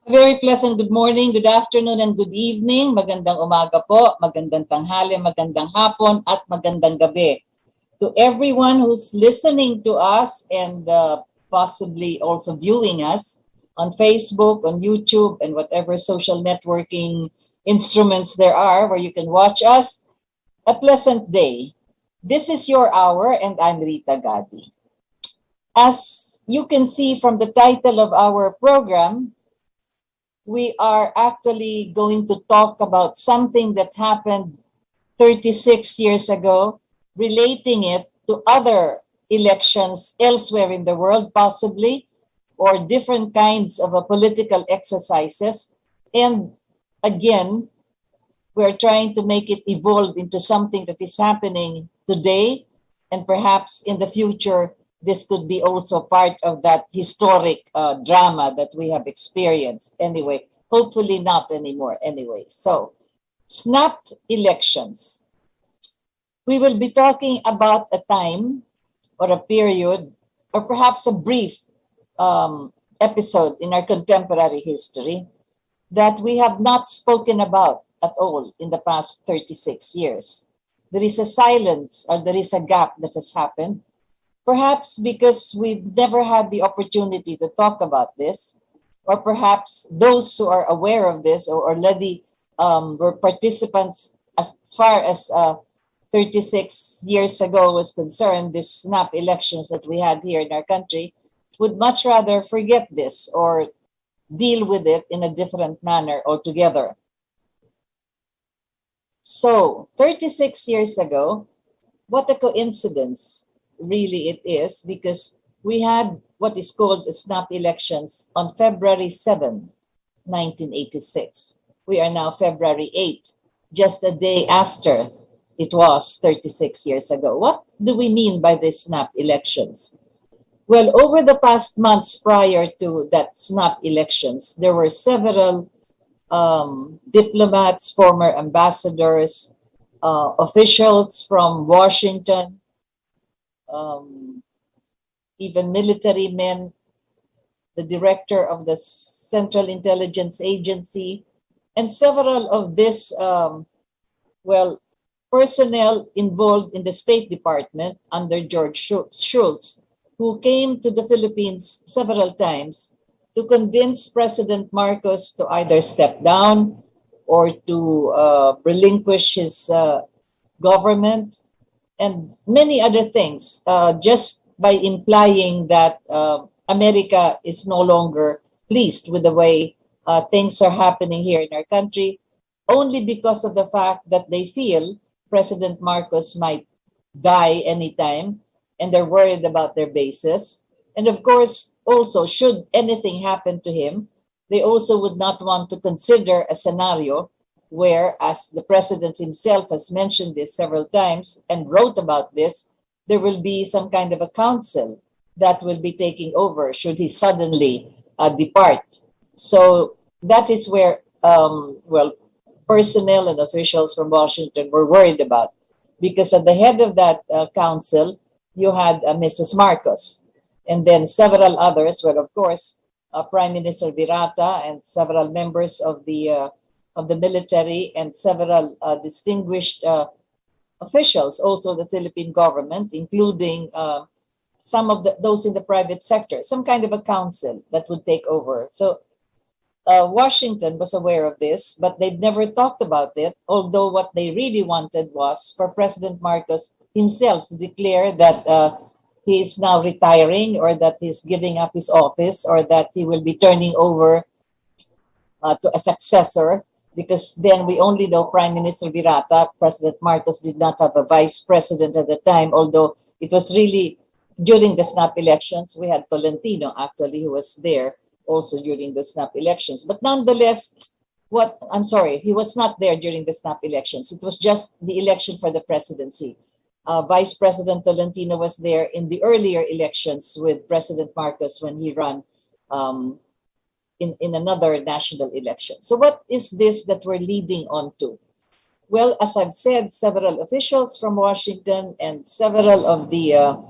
Very pleasant good morning, good afternoon, and good evening. Magandang umaga po, magandang tanghali, magandang hapon, at magandang gabi to everyone who's listening to us and possibly also viewing us on Facebook, on YouTube, and whatever social networking instruments there are where you can watch us. A pleasant day. This is your hour, and I'm Rita Gadi. As you can see from the title of our program, we are actually going to talk about something that happened 36 years ago, relating it to other elections elsewhere in the world, possibly, or different kinds of political exercises. And again, we're trying to make it evolve into something that is happening today, and perhaps in the future, this could be also part of that historic drama that we have experienced. Anyway, hopefully not anymore anyway. So, snapped elections. We will be talking about a time or a period or perhaps a brief episode in our contemporary history that we have not spoken about at all in the past 36 years. There is a silence, or there is a gap that has happened. Perhaps because we've never had the opportunity to talk about this, or perhaps those who are aware of this or already were participants as far as 36 years ago was concerned, this snap elections that we had here in our country, would much rather forget this or deal with it in a different manner altogether. So, 36 years ago, what a coincidence. Really it is, because we had what is called the snap elections on February 7, 1986. We are now February 8, just a day after it was 36 years ago. What do we mean by these snap elections? Well, over the past months prior to that snap elections, there were several diplomats, former ambassadors, officials from Washington, even military men, the director of the Central Intelligence Agency, and several of this, personnel involved in the State Department under George Shultz, who came to the Philippines several times to convince President Marcos to either step down or to relinquish his government, and many other things, just by implying that America is no longer pleased with the way things are happening here in our country, only because of the fact that they feel President Marcos might die anytime, and they're worried about their bases. And of course, also, should anything happen to him, they also would not want to consider a scenario where, as the president himself has mentioned this several times and wrote about this, there will be some kind of a council that will be taking over should he suddenly depart. So that is where, personnel and officials from Washington were worried about, because at the head of that council, you had Mrs. Marcos, and then several others were, of course, Prime Minister Virata and several members of the of the military and several distinguished officials, also the Philippine government, including some of those in the private sector, some kind of a council that would take over. So Washington was aware of this, but they'd never talked about it, although what they really wanted was for President Marcos himself to declare that he is now retiring, or that he's giving up his office, or that he will be turning over to a successor, because then we only know Prime Minister Virata. President Marcos did not have a vice president at the time, although it was really during the snap elections. We had Tolentino, actually, who was there also during the snap elections. But nonetheless, he was not there during the snap elections. It was just the election for the presidency. Vice President Tolentino was there in the earlier elections with President Marcos when he ran in another national election. So what is this that we're leading on to? Well, as I've said, several officials from Washington and several of the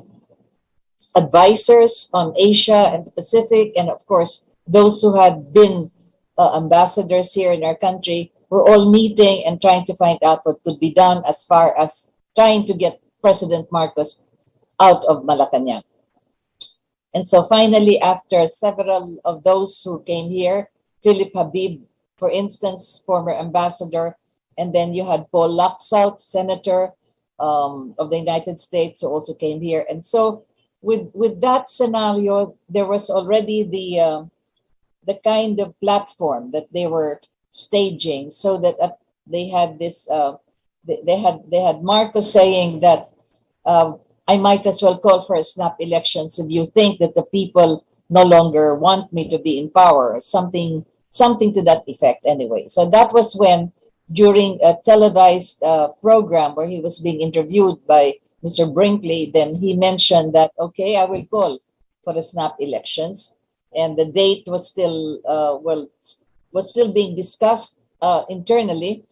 advisors on Asia and the Pacific, and of course, those who had been ambassadors here in our country, were all meeting and trying to find out what could be done as far as trying to get President Marcos out of Malacanang. And so finally, after several of those who came here, Philip Habib, for instance, former ambassador, and then you had Paul Laxalt, senator of the United States, who also came here. And so with that scenario, there was already the kind of platform that they were staging, so that they had this they had Marcos saying that I might as well call for a snap elections if you think that the people no longer want me to be in power, something to that effect anyway. So that was when, during a televised program where he was being interviewed by Mr. Brinkley, then he mentioned that, okay, I will call for the snap elections. And the date was still, was still being discussed internally,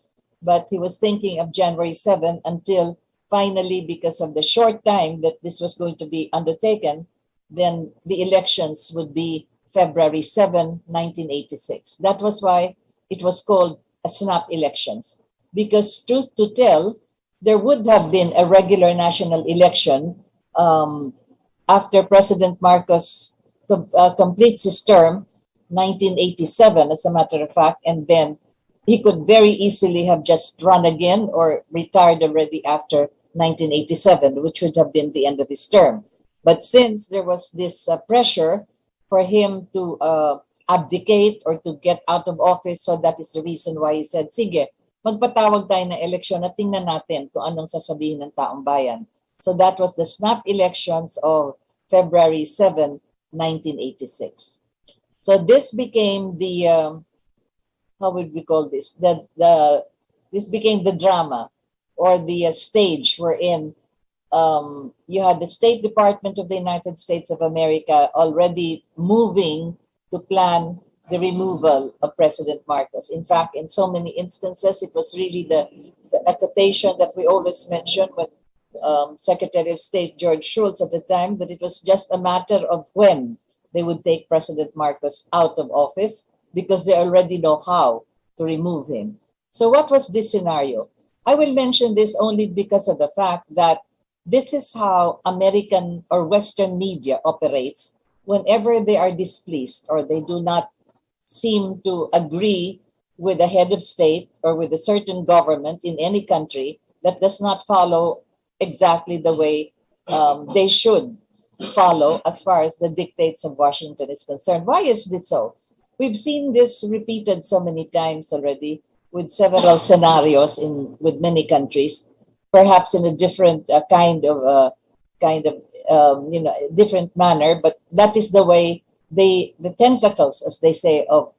but he was thinking of January 7 until finally, because of the short time that this was going to be undertaken, then the elections would be February 7, 1986. That was why it was called a snap elections, because truth to tell, there would have been a regular national election after President Marcos completes his term, 1987, as a matter of fact, and then he could very easily have just run again or retired already after 1987, which would have been the end of his term. But since there was this pressure for him to abdicate or to get out of office, so that is the reason why he said, sige, magpatawag tayo ng eleksyon at tingnan natin kung anong sasabihin ng taong bayan. So that was the snap elections of February 7, 1986. So this became the, how would we call this? This became the drama, or the stage wherein you had the State Department of the United States of America already moving to plan the removal of President Marcos. In fact, in so many instances, it was really the accusation that we always mention when Secretary of State George Shultz at the time, that it was just a matter of when they would take President Marcos out of office, because they already know how to remove him. So what was this scenario? I will mention this only because of the fact that this is how American or Western media operates whenever they are displeased or they do not seem to agree with the head of state or with a certain government in any country that does not follow exactly the way they should follow as far as the dictates of Washington is concerned. Why is this so? We've seen this repeated so many times already with several scenarios with many countries, perhaps in a different different manner, but that is the way the tentacles, as they say, of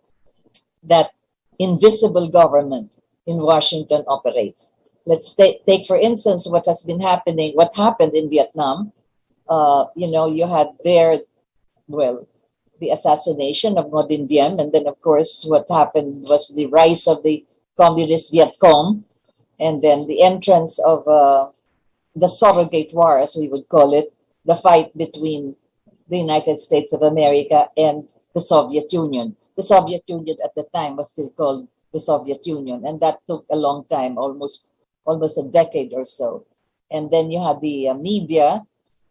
that invisible government in Washington operates. Let's take for instance what happened in Vietnam. You had there, the assassination of Ngo Dinh Diem, and then of course what happened was the rise of the communist Viet Cong, and then the entrance of the surrogate war, as we would call it, the fight between the United States of America and the Soviet Union. The Soviet Union at the time was still called the Soviet Union, and that took a long time, almost a decade or so. And then you had the media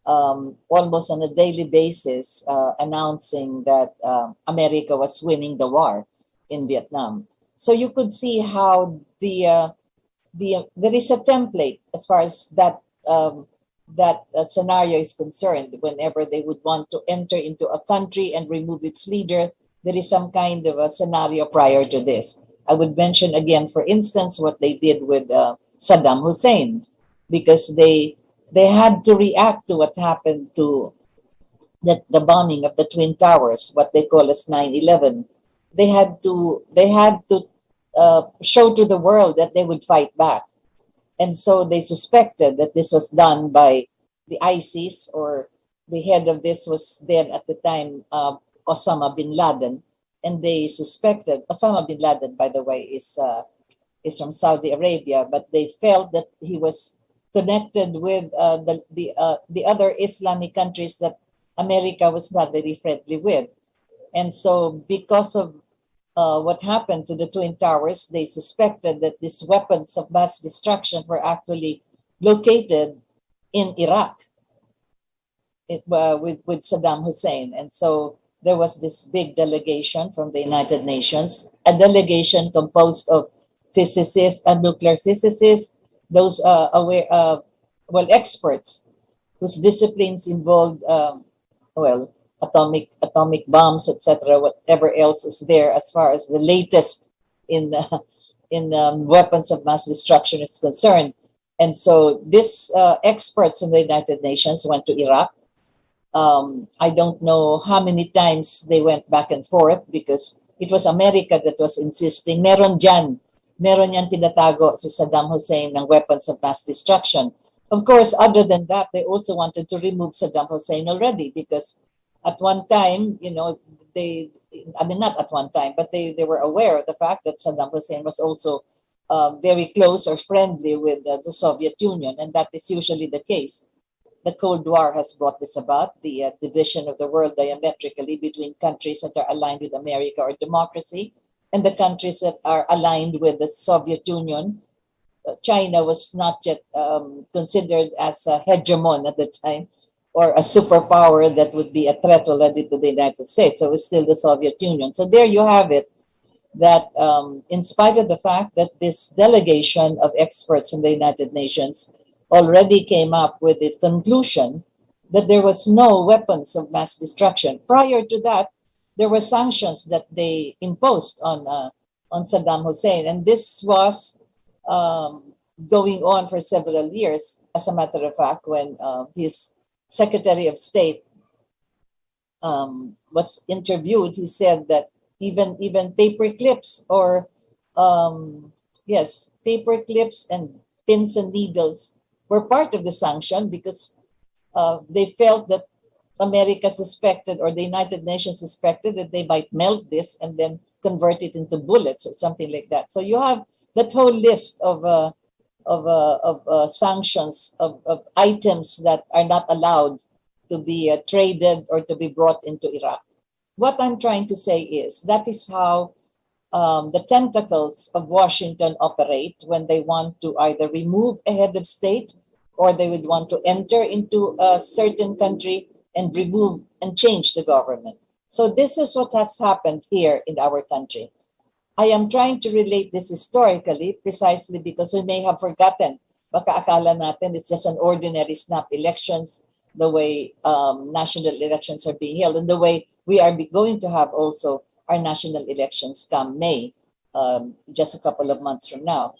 almost on a daily basis announcing that America was winning the war in Vietnam. So you could see how there is a template as far as that scenario is concerned. Whenever they would want to enter into a country and remove its leader, there is some kind of a scenario prior to this. I would mention again, for instance, what they did with Saddam Hussein, because they had to react to what happened to the bombing of the Twin Towers, what they call as 9/11. They had to show to the world that they would fight back. And so they suspected that this was done by the ISIS, or the head of this was then at the time Osama bin Laden. And they suspected, Osama bin Laden, by the way, is from Saudi Arabia, but they felt that he was connected with the other Islamic countries that America was not very friendly with. And so because of what happened to the Twin Towers, they suspected that these weapons of mass destruction were actually located in Iraq with Saddam Hussein. And so there was this big delegation from the United Nations, a delegation composed of physicists and nuclear physicists, those experts whose disciplines involved atomic bombs, etc., whatever else is there as far as the latest in weapons of mass destruction is concerned. And so these experts from the United Nations went to Iraq. I don't know how many times they went back and forth, because it was America that was insisting, meron yan tinatago si Saddam Hussein ng weapons of mass destruction. Of course, other than that, they also wanted to remove Saddam Hussein already, because at one time, not at one time, but they were aware of the fact that Saddam Hussein was also very close or friendly with the Soviet Union, and that is usually the case. The Cold War has brought this about, the division of the world diametrically between countries that are aligned with America or democracy and the countries that are aligned with the Soviet Union. China was not yet considered as a hegemon at the time, or a superpower that would be a threat already to the United States. So it's still the Soviet Union. So there you have it, that in spite of the fact that this delegation of experts from the United Nations already came up with the conclusion that there was no weapons of mass destruction. Prior to that, there were sanctions that they imposed on Saddam Hussein. And this was going on for several years. As a matter of fact, when his Secretary of State was interviewed, he said that even paper clips paper clips and pins and needles were part of the sanction, because they felt that America suspected, or the United Nations suspected, that they might melt this and then convert it into bullets or something like that. So you have that whole list of sanctions, of items that are not allowed to be traded or to be brought into Iraq. What I'm trying to say is that is how the tentacles of Washington operate when they want to either remove a head of state, or they would want to enter into a certain country and remove and change the government. So this is what has happened here in our country. I am trying to relate this historically precisely because we may have forgotten. Baka akala natin it's just an ordinary snap elections, the way national elections are being held, and the way we are going to have also our national elections come May, just a couple of months from now.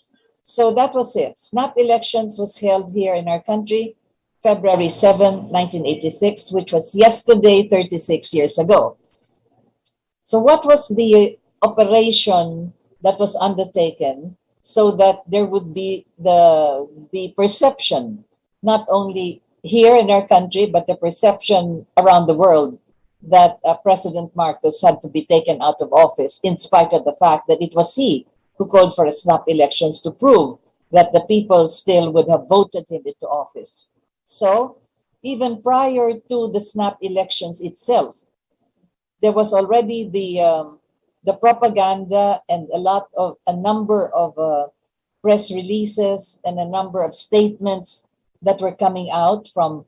So that was it. Snap elections was held here in our country, February 7, 1986, which was yesterday, 36 years ago. So what was the operation that was undertaken so that there would be the perception, not only here in our country, but the perception around the world that President Marcos had to be taken out of office, in spite of the fact that it was he who called for a snap elections to prove that the people still would have voted him into office. So even prior to the snap elections itself, there was already the the propaganda and a number of press releases and a number of statements that were coming out from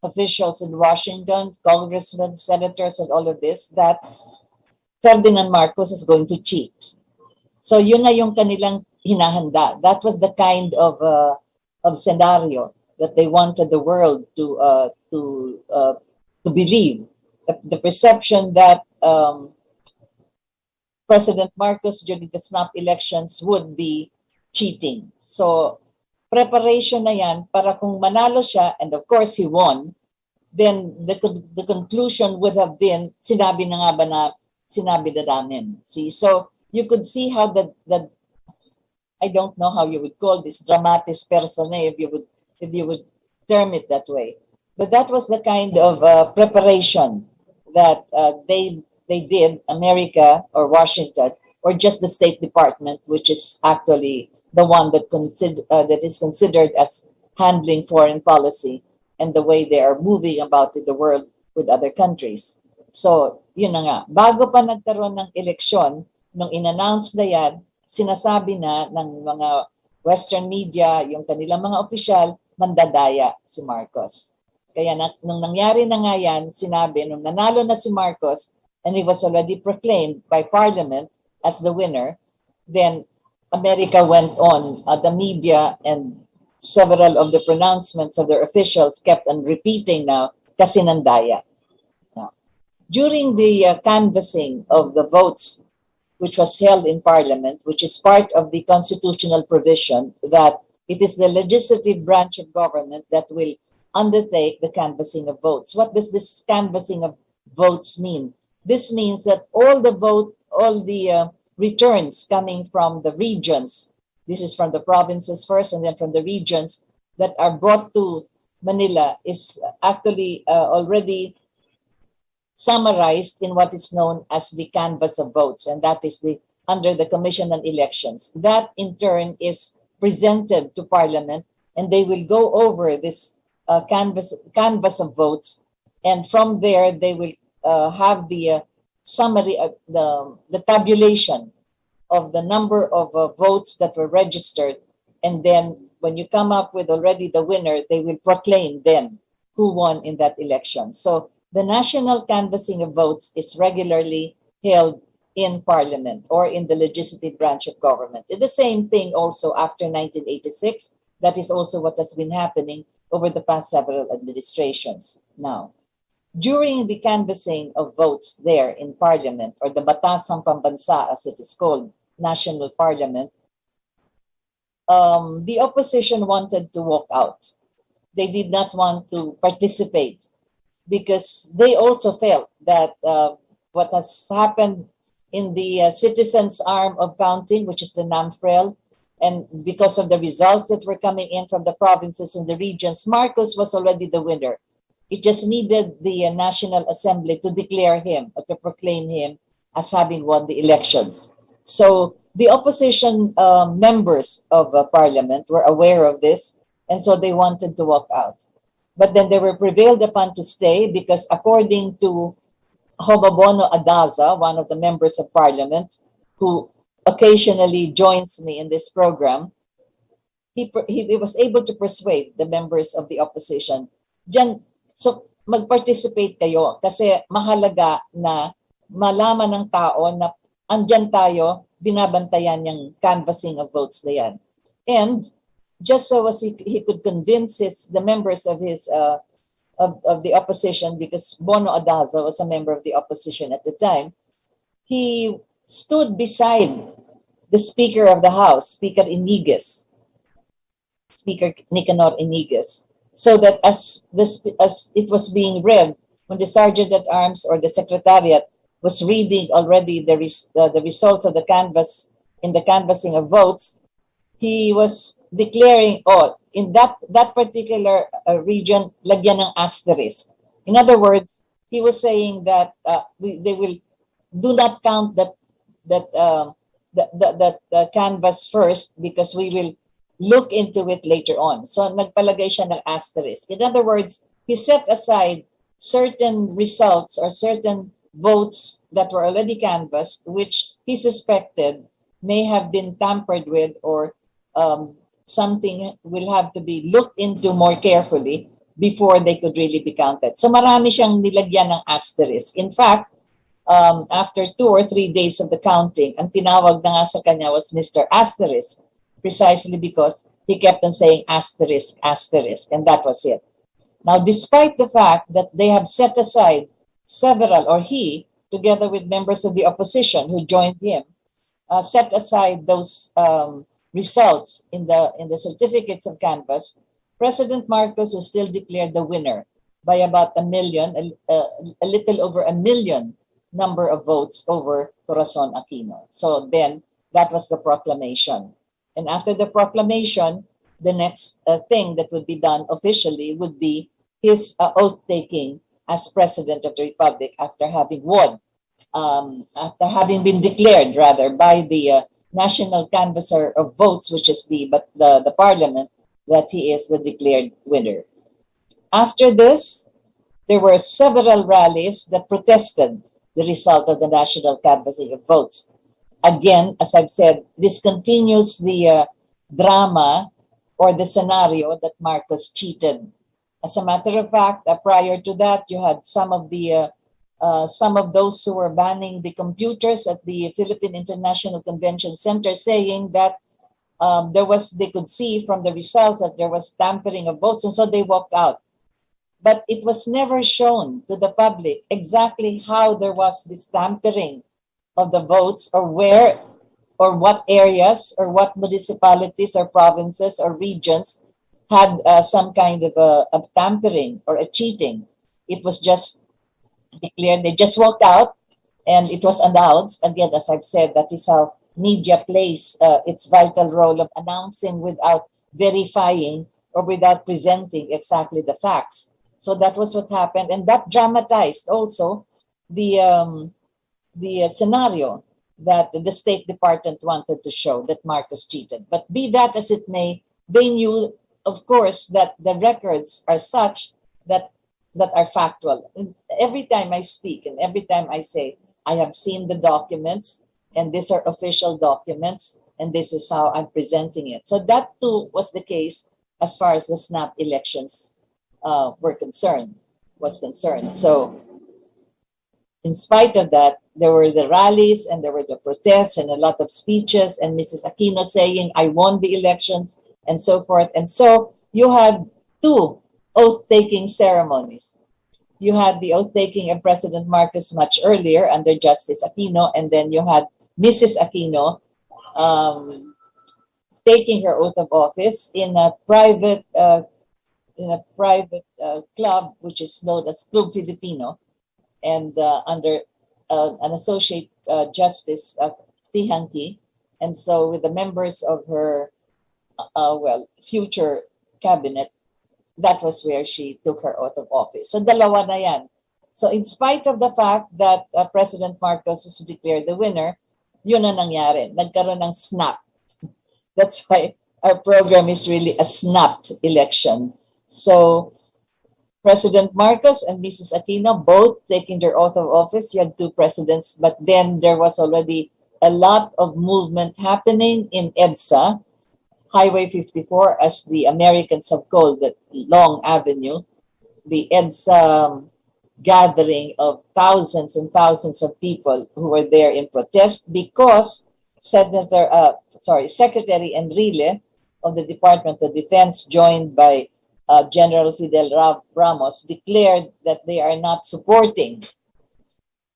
officials in Washington, congressmen, senators, and all of this, that Ferdinand Marcos is going to cheat. So yun na yung kanilang hinahanda. That was the kind of scenario that they wanted the world to believe. The perception that President Marcos during the snap elections would be cheating. So preparation na yan para kung manalo siya, and of course he won, then the conclusion would have been, sinabi na nga ba na sinabi na namin. See, so you could see how the I don't know how you would call this dramatis personae if you would term it that way. But that was the kind of preparation that they did, America or Washington, or just the State Department, which is actually the one that is considered as handling foreign policy and the way they are moving about in the world with other countries. So, yun na nga. Bago pa nagkaroon ng eleksyon, nung in-announce na yan, sinasabi na ng mga Western media, yung kanilang mga opisyal, mandadaya si Marcos. Kaya nung nangyari na nga yan, sinabi, nung nanalo na si Marcos, and he was already proclaimed by Parliament as the winner, then America went on, the media and several of the pronouncements of their officials kept on repeating now, kasi nandaya. Now, during the canvassing of the votes, which was held in Parliament, which is part of the constitutional provision that it is the legislative branch of government that will undertake the canvassing of votes. What does this canvassing of votes mean? This means that all the returns coming from the regions, this is from the provinces first and then from the regions that are brought to Manila, is actually already summarized in what is known as the canvass of votes, and that is under the Commission on Elections. That in turn is presented to Parliament, and they will go over this canvass of votes, and from there they will have the summary of the tabulation of the number of votes that were registered, and then when you come up with already the winner, they will proclaim then who won in that election. So the national canvassing of votes is regularly held in Parliament or in the legislative branch of government. It's the same thing also after 1986. That is also what has been happening over the past several administrations. Now, during the canvassing of votes there in Parliament, or the Batasang Pambansa as it is called, National Parliament, the opposition wanted to walk out. They did not want to participate because they also felt that what has happened in the citizens' arm of counting, which is the NAMFREL, and because of the results that were coming in from the provinces and the regions, Marcos was already the winner. It just needed the National Assembly to declare him or to proclaim him as having won the elections. So the opposition members of Parliament were aware of this, and so they wanted to walk out. But then they were prevailed upon to stay because according to Hobabono Adaza, one of the members of Parliament, who occasionally joins me in this program, he was able to persuade the members of the opposition, so mag-participate kayo kasi mahalaga na malaman ng tao na andyan tayo, binabantayan yung canvassing of votes na yan. And just so as he could convince the members of his of the opposition, because Bono Adaza was a member of the opposition at the time, he stood beside the Speaker of the House, Speaker Nicanor Inigas, so that as it was being read, when the Sergeant at Arms or the Secretariat was reading already the results of the canvass in the canvassing of votes, he was declaring, in that particular region, lagyan ng asterisk. In other words, he was saying that they will do not count that canvas first because we will look into it later on. So nagpalagay siya ng asterisk. In other words, he set aside certain results or certain votes that were already canvassed, which he suspected may have been tampered with, or something will have to be looked into more carefully before they could really be counted. So marami siyang nilagyan ng asterisk. In fact, after 2 or 3 days of the counting, ang tinawag na nga sa kanya was Mr. Asterisk, precisely because he kept on saying asterisk, asterisk, and that was it. Now, despite the fact that they have set aside several, or he, together with members of the opposition who joined him, set aside those results in the certificates of canvass, President Marcos was still declared the winner by about a little over a million number of votes over Corazon Aquino. So then that was the proclamation. And after the proclamation, the next thing that would be done officially would be his oath-taking as President of the Republic after having won, after having been declared, rather, by the National Canvasser of Votes, which is the Parliament, that he is the declared winner. After this, there were several rallies that protested the result of the National Canvassing of Votes. Again, as I've said, this continues the drama or the scenario that Marcos cheated. As a matter of fact, prior to that, you had some of those who were banning the computers at the Philippine International Convention Center, saying that they could see from the results that there was tampering of votes, and so they walked out. But it was never shown to the public exactly how there was this tampering of the votes, or where, or what areas, or what municipalities, or provinces, or regions had some kind of a tampering or a cheating. It was just declared, they just walked out, and it was announced. Again, as I've said, that is how media plays its vital role of announcing without verifying or without presenting exactly the facts. So that was what happened, and that dramatized also the scenario that the State Department wanted to show that Marcos cheated. But be that as it may, they knew, of course, that the records are such that are factual. And every time I speak and every time I say, I have seen the documents, and these are official documents, and this is how I'm presenting it. So that too was the case as far as the snap elections was concerned. So in spite of that, there were the rallies and there were the protests and a lot of speeches, and Mrs. Aquino saying, I won the elections, and so forth. And so you had two oath-taking ceremonies. You had the oath-taking of President Marcos much earlier under Justice Aquino, and then you had Mrs. Aquino taking her oath of office in a private club, which is known as Club Filipino, and under an associate justice of Tihanki, and so with the members of her future cabinet, that was where she took her oath of office. So dalawa na yan. So in spite of the fact that President Marcos is declared the winner, yun na nangyari. Nagkaroon ng snap. That's why our program is really a snapped election. So President Marcos and Mrs. Aquino both taking their oath of office. You had two presidents, but then there was already a lot of movement happening in EDSA, Highway 54, as the Americans have called it, Long Avenue, the EDSA gathering of thousands and thousands of people who were there in protest because Secretary Enrile of the Department of Defense, joined by General Fidel Ramos, declared that they are not supporting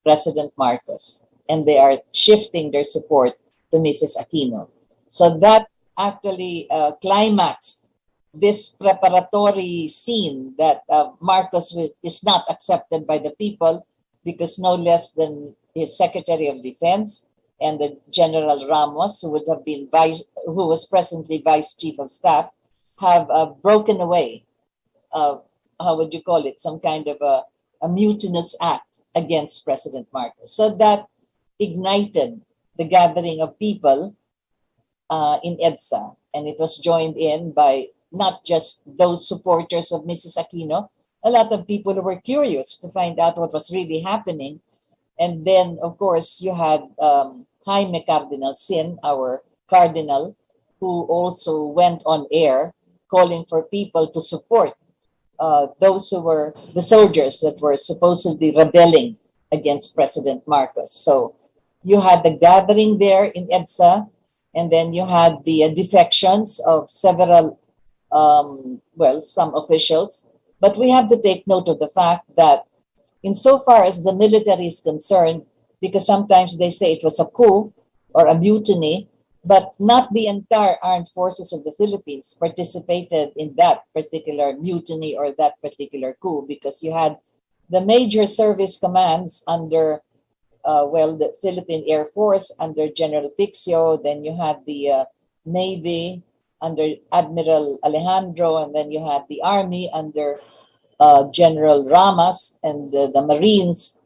President Marcos and they are shifting their support to Mrs. Aquino. So that actually climaxed this preparatory scene that Marcos is not accepted by the people, because no less than his Secretary of Defense and the General Ramos, who was presently Vice Chief of Staff, have broken away, how would you call it, some kind of a mutinous act against President Marcos. So that ignited the gathering of people in EDSA, and it was joined in by not just those supporters of Mrs. Aquino, a lot of people who were curious to find out what was really happening, And then, of course, you had Jaime Cardinal Sin, our cardinal, who also went on air calling for people to support those who were the soldiers that were supposedly rebelling against President Marcos. So you had the gathering there in EDSA, and then you had the defections of several, some officials. But we have to take note of the fact that insofar as the military is concerned, because sometimes they say it was a coup or a mutiny, but not the entire armed forces of the Philippines participated in that particular mutiny or that particular coup, because you had the major service commands under, the Philippine Air Force under General Pixio, then you had the Navy under Admiral Alejandro, and then you had the Army under General Ramas, and the Marines,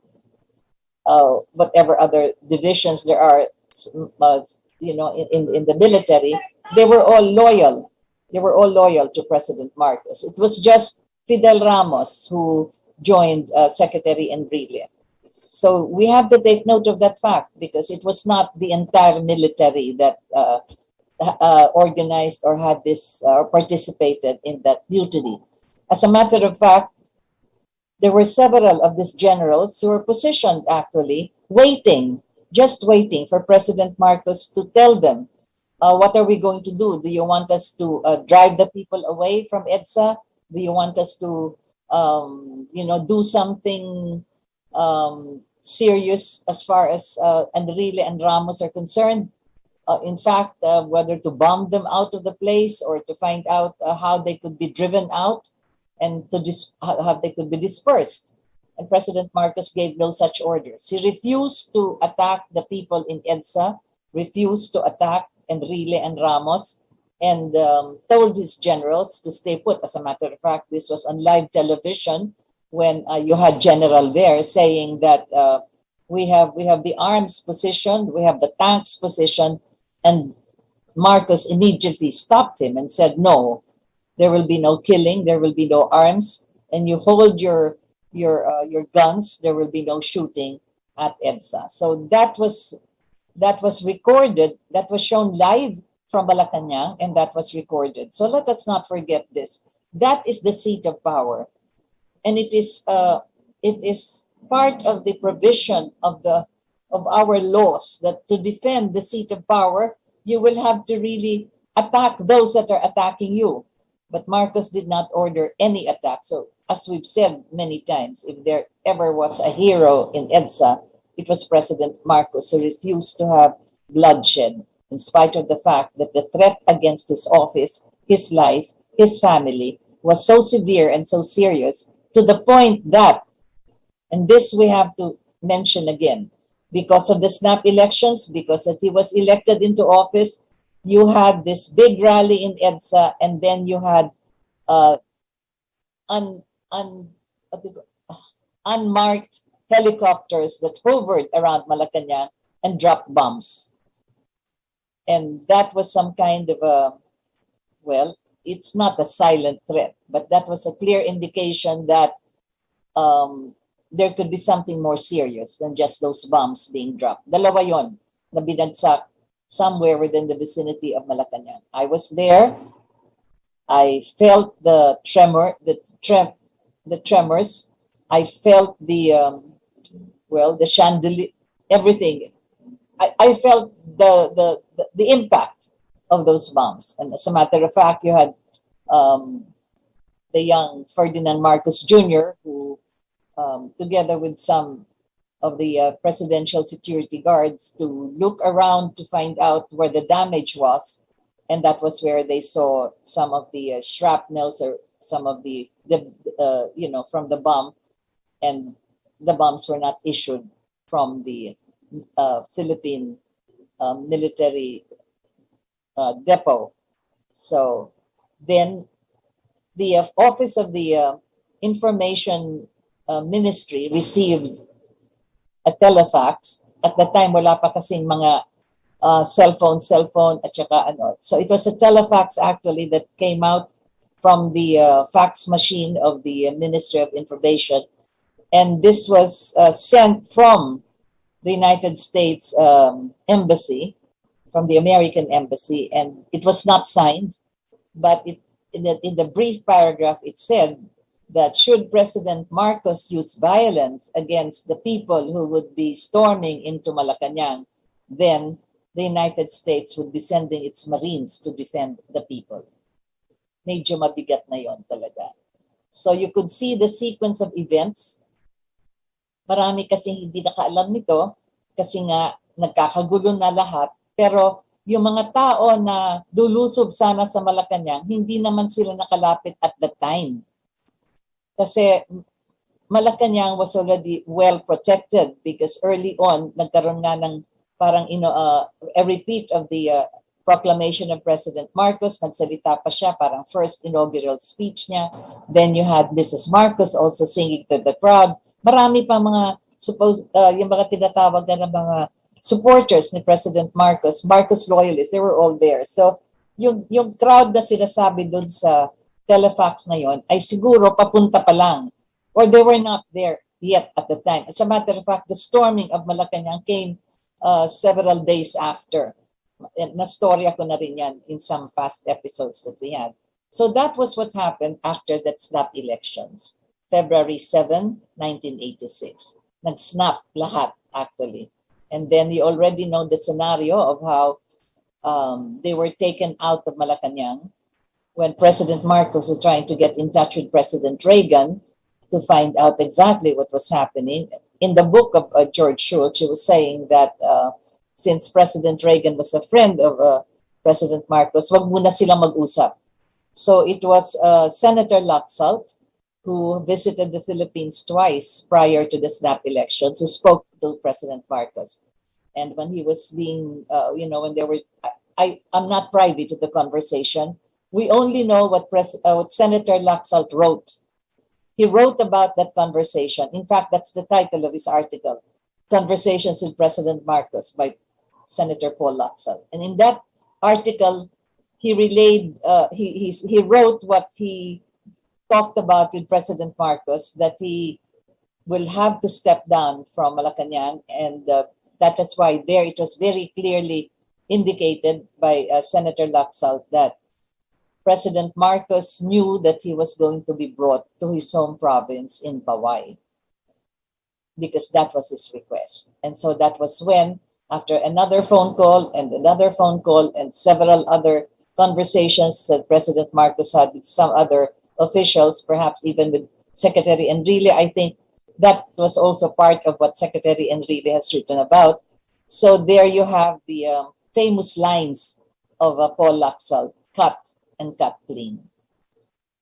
whatever other divisions there are, in the military, they were all loyal. They were all loyal to President Marcos. It was just Fidel Ramos who joined Secretary Enrile. So we have to take note of that fact, because it was not the entire military that organized or had this or participated in that mutiny. As a matter of fact, there were several of these generals who were positioned actually just waiting for President Marcos to tell them, what are we going to do? Do you want us to drive the people away from EDSA? Do you want us to, do something serious as far as Enrile and Ramos are concerned? In fact, whether to bomb them out of the place or to find out how they could be driven out and how they could be dispersed. And President Marcos gave no such orders. He refused to attack the people in EDSA, refused to attack Enrile and Ramos, and told his generals to stay put. As a matter of fact, this was on live television when you had General there saying that we have the arms positioned, we have the tanks positioned, and Marcos immediately stopped him and said, no, there will be no killing, there will be no arms, and you hold your guns, there will be no shooting at EDSA. So that was recorded, that was shown live from Malacanang, and that was recorded. So let us not forget this. That is the seat of power, and it is part of the provision of our laws that to defend the seat of power, you will have to really attack those that are attacking you. But Marcos did not order any attack. So as we've said many times, if there ever was a hero in EDSA, it was President Marcos, who refused to have bloodshed, in spite of the fact that the threat against his office, his life, his family was so severe and so serious, to the point that, and this we have to mention again, because of the snap elections, because as he was elected into office, you had this big rally in EDSA, and then you had unmarked helicopters that hovered around Malacanang and dropped bombs. And that was some kind of it's not a silent threat, but that was a clear indication that there could be something more serious than just those bombs being dropped. Dalawa yon na binagsak somewhere within the vicinity of Malacanang. I was there. I felt the tremors. I felt the chandelier, everything. I felt the impact of those bombs. And as a matter of fact, you had the young Ferdinand Marcos Jr., who, together with some of the presidential security guards, to look around to find out where the damage was. And that was where they saw some of the shrapnels or some of the from the bomb. And the bombs were not issued from the Philippine military depot. So then the Office of the Information Ministry received a telefax. At the time, wala pa kasing mga cell phone, at saka ano. So it was a telefax actually that came out from the fax machine of the Ministry of Information. And this was sent from the United States embassy, from the American embassy, and it was not signed, but in the brief paragraph, it said that should President Marcos use violence against the people who would be storming into Malacanang, then the United States would be sending its Marines to defend the people. Medyo mabigat na yon talaga. So you could see the sequence of events. Marami kasi hindi nakaalam nito kasi nga nagkakagulo na lahat. Pero yung mga tao na lulusob sana sa Malacanang, hindi naman sila nakalapit at that time. Kasi Malacanang was already well protected because early on, nagkaroon nga ng parang a repeat of the proclamation of President Marcos. Nagsalita pa siya, parang first inaugural speech niya. Then you had Mrs. Marcos also singing to the crowd. Marami pa mga yung mga tinatawag na ng mga supporters ni President Marcos, Marcos loyalists, they were all there. So yung crowd na sinasabi doon sa telefax na yon ay siguro papunta pa lang or they were not there yet at the time. As a matter of fact, the storming of Malacanang came several days after. Na-storya ko na rin yan in some past episodes that we had. So that was what happened after that snap elections. February 7, 1986. Nag-snap lahat actually. And then you already know the scenario of how they were taken out of Malacanang when President Marcos was trying to get in touch with President Reagan to find out exactly what was happening. In the book of George Shultz, he was saying that since President Reagan was a friend of President Marcos, wag muna silang mag-usap. So it was Senator Laxalt who visited the Philippines twice prior to the snap elections, who spoke to President Marcos. And when he was being, when they were, I'm not privy to the conversation. We only know what Senator Laxalt wrote. He wrote about that conversation. In fact, that's the title of his article, Conversations with President Marcos by Senator Paul Laxalt. And in that article, he relayed, he wrote what he talked about with President Marcos, that he will have to step down from Malacanang, and that is why there it was very clearly indicated by Senator Laxalt that President Marcos knew that he was going to be brought to his home province in Paway because that was his request. And so that was when, after another phone call and several other conversations that President Marcos had with some other officials, perhaps even with Secretary Enrile, I think that was also part of what Secretary Enrile has written about. So there you have the famous lines of Paul Laxalt, cut and cut clean.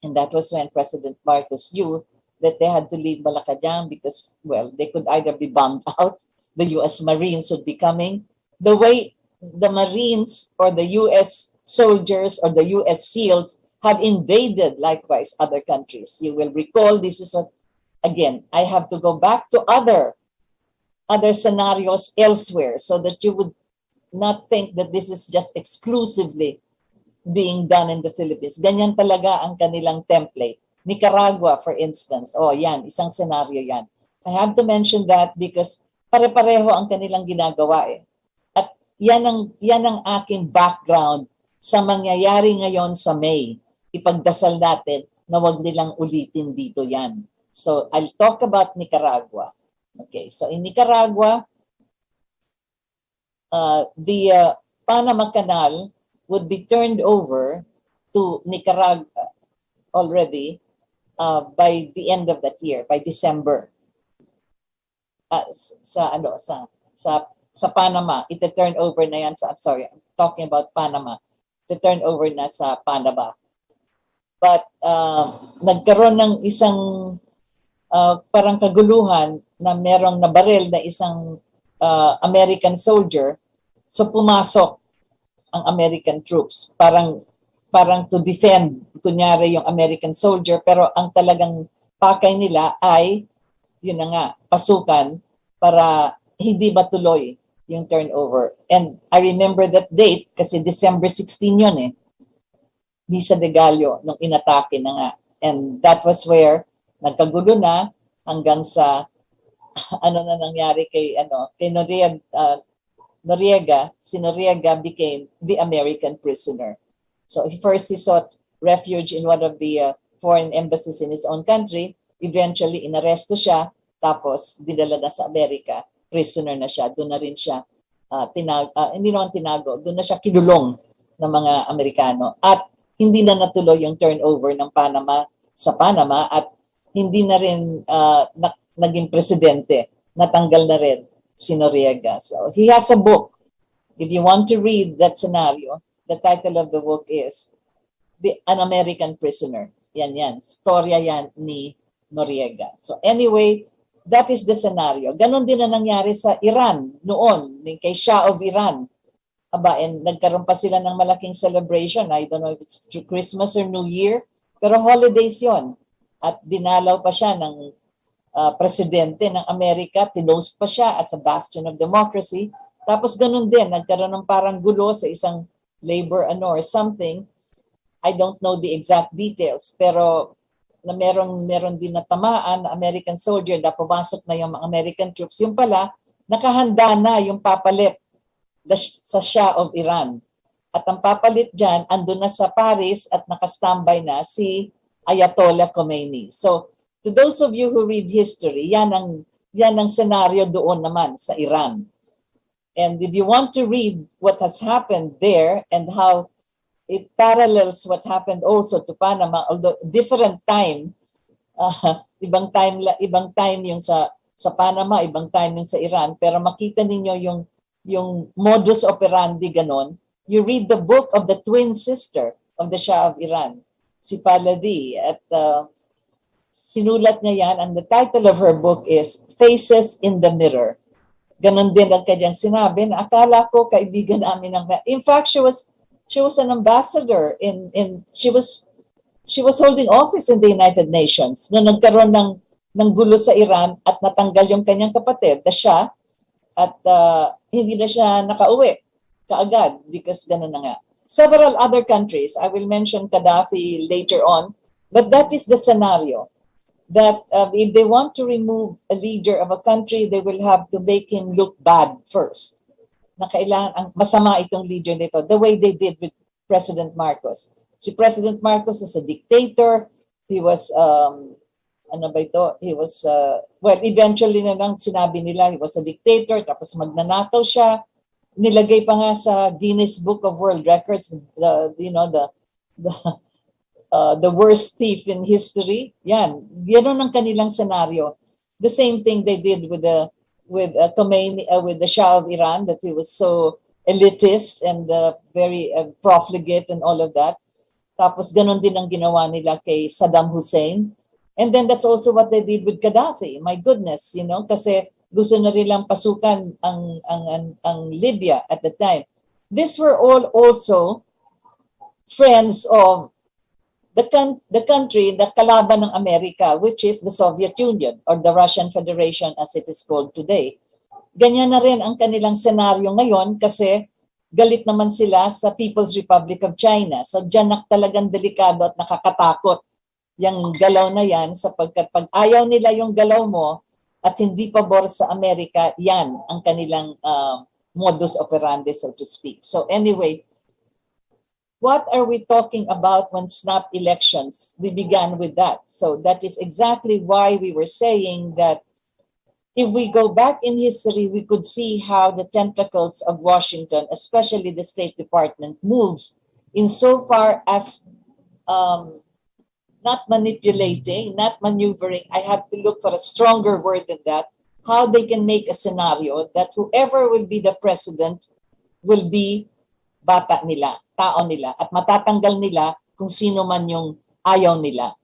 And that was when President Marcos knew that they had to leave Malacanang because, well, they could either be bombed out, the U.S. Marines would be coming. The way the Marines or the U.S. soldiers or the U.S. SEALs have invaded, likewise, other countries. You will recall, this is what, again, I have to go back to other scenarios elsewhere so that you would not think that this is just exclusively being done in the Philippines. Ganyan talaga ang kanilang template. Nicaragua, for instance. Oh, yan, isang scenario yan. I have to mention that because pare-pareho ang kanilang ginagawa eh. At yan ang aking background sa mangyayari ngayon sa May. Ipagdasal natin na wag nilang ulitin dito yan. So, I'll talk about Nicaragua. Okay, so in Nicaragua, the Panama Canal would be turned over to Nicaragua already by the end of that year, by December. Sa Panama, ita-turn over na yan sa, I'm sorry, I'm talking about Panama. Ita-turn over na sa Panama. But nagkaroon ng isang parang kaguluhan na merong nabaril na isang American soldier, so pumasok ang American troops. Parang to defend, kunyari yung American soldier, pero ang talagang pakay nila ay, yun na nga, pasukan para hindi matuloy yung turnover. And I remember that date kasi December 16 yun eh. Misa de Gallo, nung inatake na nga. And that was where nagkagulo na hanggang sa ano na nangyari kay Noriega, si Noriega became the American prisoner. So first he sought refuge in one of the foreign embassies in his own country. Eventually, inaresto siya. Tapos, dinala na sa Amerika. Prisoner na siya. Doon na rin siya, hindi naman tinago, doon na siya kinulong ng mga Amerikano. At hindi na natuloy yung turnover ng Panama sa Panama at hindi na rin naging presidente. Natanggal na rin si Noriega. So, he has a book. If you want to read that scenario, the title of the book is An American Prisoner. Yan. Storya yan ni Noriega. So anyway, that is the scenario. Ganon din na nangyari sa Iran noon, kay Shah of Iran. And nagkaroon pa sila ng malaking celebration. I don't know if it's Christmas or New Year, pero holidays yon. At dinalaw pa siya ng presidente ng Amerika, tinost pa siya as a bastion of democracy. Tapos ganun din, nagkaroon ng parang gulo sa isang labor or something. I don't know the exact details, pero na meron din natamaan na American soldier na pumasok na yung mga American troops. Yung pala, nakahanda na yung papalit sa Shah of Iran. At ang papalit dyan, andun na sa Paris at nakastambay na si Ayatollah Khomeini. So, to those of you who read history, yan ang senaryo doon naman sa Iran. And if you want to read what has happened there and how it parallels what happened also to Panama, although different time, ibang time yung sa Panama, ibang time yung sa Iran, pero makita ninyo yung modus operandi ganon. You read the book of the twin sister of the Shah of Iran, si Pahlavi, at sinulat niya yan, and the title of her book is Faces in the Mirror. Ganon din ang kanyang sinabi na akala ko kaibigan namin in fact, she was an ambassador she was holding office in the United Nations nung nagkaroon ng gulo sa Iran at natanggal yung kanyang kapatid, the Shah, at hindi na siya nakauwi kaagad because ganun na nga. Several other countries, I will mention Gaddafi later on, but that is the scenario that if they want to remove a leader of a country, they will have to make him look bad first. Na kailangan masama itong leader nito, the way they did with President Marcos. Si President Marcos is a dictator. He was He was eventually na lang sinabi nila he was a dictator, tapos magnanakaw siya. Nilagay pa nga sa Guinness Book of World Records the worst thief in history. Yan ang kanilang scenario. The same thing they did with Khomeini, with the Shah of Iran, that he was so elitist and very profligate and all of that. Tapos ganon din ang ginawa nila kay Saddam Hussein. And then that's also what they did with Gaddafi. My goodness, kasi gusto na nilang pasukan ang Libya at the time. These were all also friends of the country, the kalaban ng Amerika, which is the Soviet Union or the Russian Federation as it is called today. Ganyan na rin ang kanilang senaryo ngayon kasi galit naman sila sa People's Republic of China. So dyan talagang delikado at nakakatakot yung galaw na yan sapagkat pag ayaw nila yung galaw mo at hindi pabor sa Amerika, yan ang kanilang modus operandi, so to speak. So anyway, what are we talking about when snap elections? We began with that. So that is exactly why we were saying that if we go back in history, we could see how the tentacles of Washington, especially the State Department, moves insofar as not manipulating, not maneuvering. I have to look for a stronger word than that. How they can make a scenario that whoever will be the president will be bata nila, tao nila, at matatanggal nila kung sino man yung ayaw nila.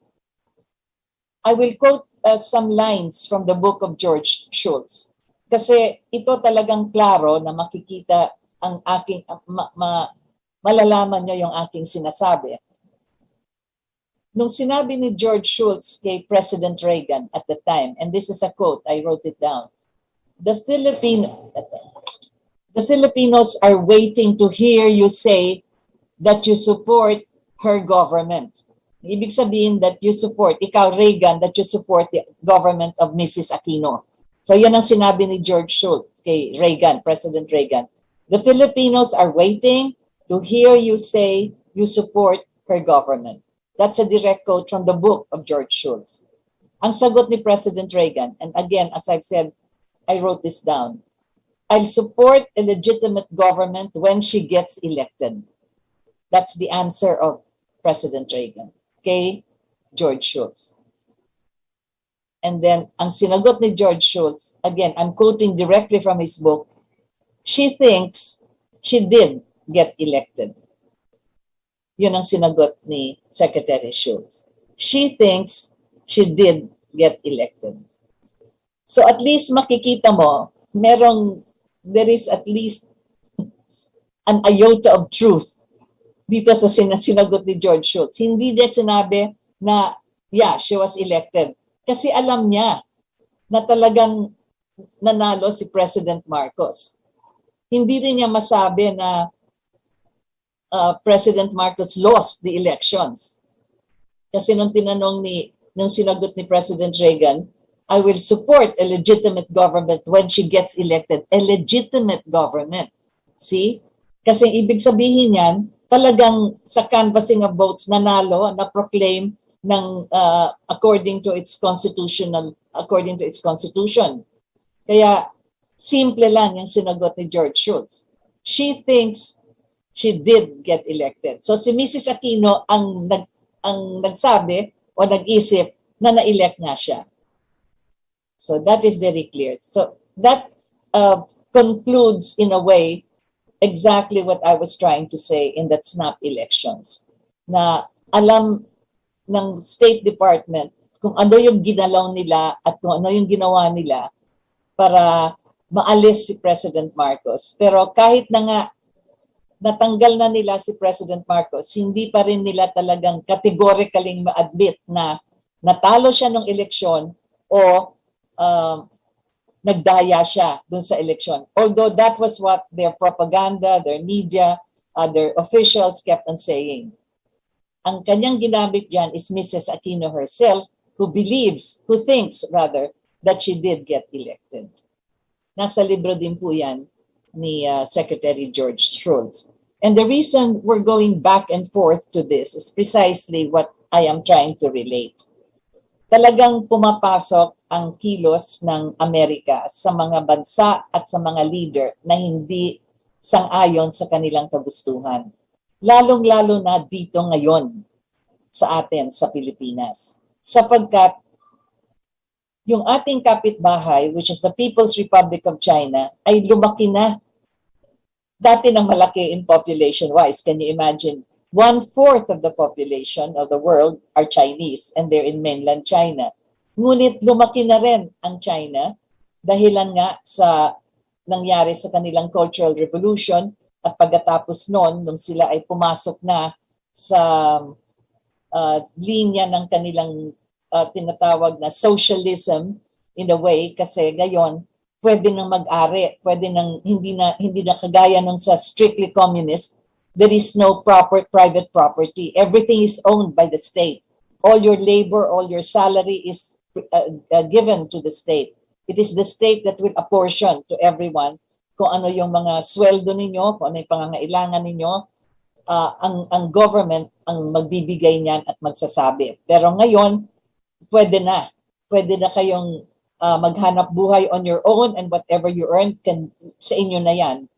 I will quote some lines from the book of George Shultz. Kasi ito talagang klaro na makikita ang aking, malalaman nyo yung aking sinasabi. Nung sinabi ni George Shultz kay President Reagan at the time, and this is a quote, I wrote it down, the Filipinos are waiting to hear you say that you support her government. Ibig sabihin that you support, ikaw Reagan, that you support the government of Mrs. Aquino. So yan ang sinabi ni George Shultz kay Reagan, President Reagan. The Filipinos are waiting to hear you say you support her government. That's a direct quote from the book of George Shultz. Ang sagot ni President Reagan, and again, as I've said, I wrote this down, I'll support a legitimate government when she gets elected. That's the answer of President Reagan. Okay, George Shultz. And then, ang sinagot ni George Shultz, again, I'm quoting directly from his book, she thinks she did get elected. Yun ang sinagot ni Secretary Shultz. She thinks she did get elected. So at least makikita mo, there is at least an iota of truth dito sa sinagot ni George Shultz. Hindi niya sinabi na, yeah, she was elected. Kasi alam niya na talagang nanalo si President Marcos. Hindi rin niya masabi na President Marcos lost the elections. Kasi nung sinagot ni President Reagan, I will support a legitimate government when she gets elected. A legitimate government. See? Kasi ibig sabihin yan, talagang sa canvassing of votes nanalo, na-proclaim ng according to its constitution. Kaya simple lang yung sinagot ni George Shultz. She thinks she did get elected. So si Mrs. Aquino ang nagsabi o nag-isip na na-elect nga siya. So that is very clear. So that concludes in a way exactly what I was trying to say in that snap elections. Na alam ng State Department kung ano yung ginalaw nila at kung ano yung ginawa nila para maalis si President Marcos. Pero kahit na nga natanggal na nila si President Marcos, hindi pa rin nila talagang categorically ma-admit na natalo siya ng eleksyon o nagdaya siya dun sa eleksyon. Although that was what their propaganda, their media, their officials kept on saying. Ang kanyang ginamit dyan is Mrs. Aquino herself, who thinks rather, that she did get elected. Nasa libro din po yan ni Secretary George Shultz. And the reason we're going back and forth to this is precisely what I am trying to relate. Talagang pumapasok ang kilos ng Amerika sa mga bansa at sa mga leader na hindi sang-ayon sa kanilang kagustuhan. Lalong-lalo na dito ngayon sa atin, sa Pilipinas. Sapagkat yung ating kapitbahay, which is the People's Republic of China, ay lumaki na. Dati nang malaki in population-wise. Can you imagine? 1/4 of the population of the world are Chinese and they're in mainland China. Ngunit lumaki na rin ang China dahilan nga sa nangyari sa kanilang Cultural Revolution. At pagkatapos noon, nung sila ay pumasok na sa linya ng kanilang tinatawag na socialism in a way, kasi ngayon, pwede nang mag-ari, pwede nang hindi na kagaya nung sa strictly communist, there is no proper private property. Everything is owned by the state. All your labor, all your salary is given to the state. It is the state that will apportion to everyone kung ano yung mga sweldo ninyo, kung ano yung pangangailangan ninyo, ang government ang magbibigay niyan at magsasabi. Pero ngayon, pwede na kayong maghanap buhay on your own and whatever you earn, sa inyo na yan.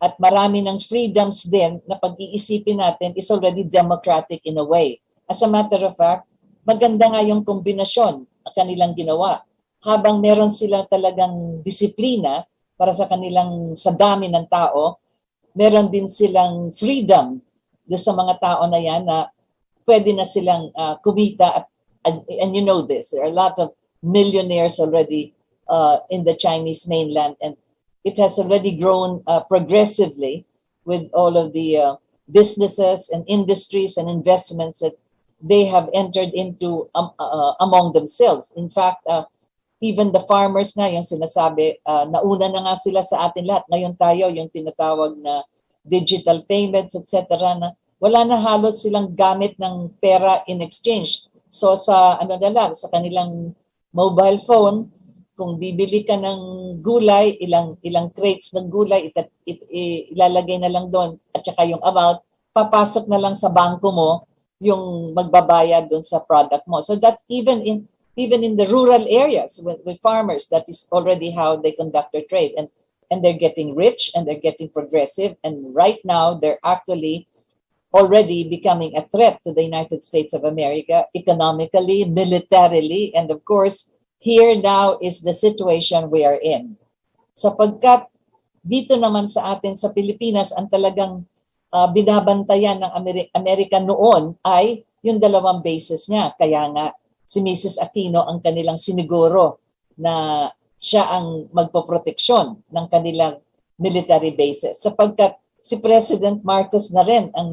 At marami ng freedoms din na pag-iisipin natin is already democratic in a way. As a matter of fact, maganda nga yung kombinasyon na kanilang ginawa. Habang meron silang talagang disiplina, para sa dami ng tao, meron din silang freedom sa mga tao na yan na pwede na silang kumita. And you know this, there are a lot of millionaires already in the Chinese mainland, and it has already grown progressively with all of the businesses and industries and investments that they have entered into among themselves. In fact, even the farmers nga, yung sinasabi, nauna na nga sila sa atin lahat. Ngayon tayo, yung tinatawag na digital payments, etc. na wala na halos silang gamit ng pera in exchange. So sa sa kanilang mobile phone, kung bibili ka ng gulay, ilang crates ng gulay, ilalagay na lang doon at saka yung amount, papasok na lang sa bangko mo yung magbabayad doon sa product mo. So that's even in the rural areas with farmers, that is already how they conduct their trade. And they're getting rich and they're getting progressive. And right now, they're actually already becoming a threat to the United States of America, economically, militarily, and of course, here now is the situation we are in. Sapagkat dito naman sa atin sa Pilipinas, ang talagang binabantayan ng Amerika noon ay yung dalawang bases niya. Kaya nga, si Mrs. Aquino ang kanilang siniguro na siya ang magpoproteksyon ng kanilang military bases. Sapagkat si President Marcos na rin ang